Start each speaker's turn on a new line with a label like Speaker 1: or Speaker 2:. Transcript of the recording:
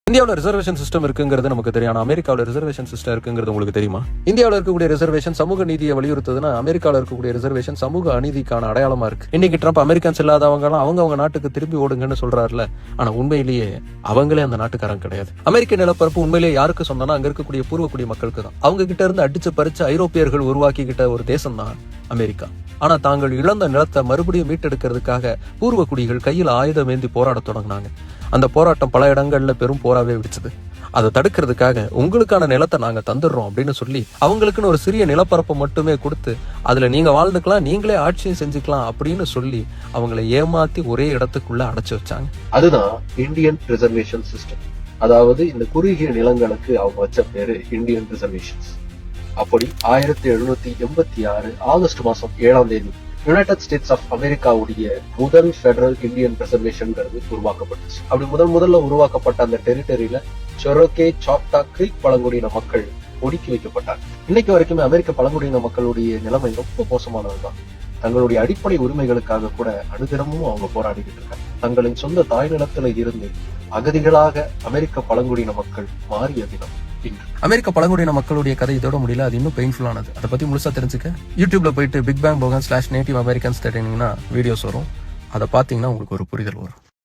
Speaker 1: இந்தியாவில் reservation system இருக்குங்கிறது நமக்கு தெரியும். ஆனா அமெரிக்காவில் ரிசர்வேஷன் சிஸ்டம் இருக்குங்கிறது உங்களுக்கு தெரியுமா? இந்தியாவில் இருக்கக்கூடிய ரிசர்வேஷன் சமூக நீதியை வலியுறுத்துதுன்னா அமெரிக்காவில் இருக்கக்கூடிய ரிசர்வேஷன் சமூக அநீதிக்கான அடையாளமா இருக்கு. இன்னைக்கு ட்ரம்ப் அமெரிக்கன்ஸ் இல்லாதவங்க எல்லாம் அவங்க நாட்டுக்கு திரும்பி ஓடுங்கன்னு சொல்றாருல, ஆனா உண்மையிலேயே அவங்களே அந்த நாட்டுக்காரங்க கிடையாது. அமெரிக்க நிலப்பரப்பு உண்மையிலேயே யாருக்கு சொன்னா அங்க இருக்கக்கூடிய பூர்வக்குடி மக்களுக்கு தான். அவங்க கிட்ட இருந்து அடிச்சு பறிச்சு ஐரோப்பியர்கள் உருவாக்கிக்கிட்ட ஒரு தேசம் தான் அமெரிக்கா. ஆனா தாங்கள் இழந்த நிலத்தை மறுபடியும் மீட்டெடுக்கிறதுக்காக பூர்வக்குடிகள் கையில் ஆயுதம் ஏந்தி போராட தொடங்கினாங்க. அந்த போராட்டம் பல இடங்கள்ல பெரும் போராவே வெடிச்சது. அதை தடுக்கிறதுக்காக உங்களுக்கான நிலத்தை நாங்க தந்துடுறோம் அப்படின்னு சொல்லி அவங்களுக்குன்னு ஒரு சிறிய நிலப்பரப்பை மட்டுமே கொடுத்து அதுல நீங்க வாழ்ந்துக்கலாம், நீங்களே ஆட்சியும் செஞ்சுக்கலாம் அப்படின்னு சொல்லி அவங்களை ஏமாத்தி ஒரே இடத்துக்குள்ள அடைச்சு வச்சாங்க.
Speaker 2: அதுதான் இந்தியன் ரிசர்வேஷன் சிஸ்டம். அதாவது இந்த குறுகிய நிலங்களுக்கு அவங்க வச்ச பேரு இந்தியன் ரிசர்வேஷன்ஸ். அப்படி 1786 ஆகஸ்ட் மாசம் 7ஆம் தேதி யுனைடெட் ஸ்டேட்ஸ் ஆஃப் அமெரிக்காவுடைய முதல் பெடரல் இந்தியன் ரிசர்வேஷன் உருவாக்கப்பட்டுச்சு. அப்படி முதல்ல உருவாக்கப்பட்ட அந்த டெரிட்டரியில செரோகே, சாப்டா, கிரீக் பழங்குடியின மக்கள் ஒடுக்கி வைக்கப்பட்டாங்க. இன்னைக்கு வரைக்குமே அமெரிக்க பழங்குடியின மக்களுடைய நிலைமை ரொம்ப மோசமானதுதான். தங்களுடைய அடிப்படை உரிமைகளுக்காக கூட அனுதினமும் அவங்க போராடிக்கிட்டு இருக்காங்க. தங்களின் சொந்த தாய் நிலத்துல இருந்து அகதிகளாக அமெரிக்க பழங்குடியின மக்கள் மாறிய தினம்
Speaker 1: அமெரிக்க பழங்குடியின மக்களுடைய கதை இதோட முடியல, அது இன்னும் பெயின்ஃபுல்லானது. அதை பத்தி முழுசா தெரிஞ்சுக்க யூடியூப்ல போயிட்டு பிக் பேங் போகன் /நேட்டிவ் அமெரிக்கன்ஸ் தேடினீங்கன்னா வீடியோஸ் வரும். அதை பாத்தீங்கன்னா உங்களுக்கு ஒரு புரிதல் வரும்.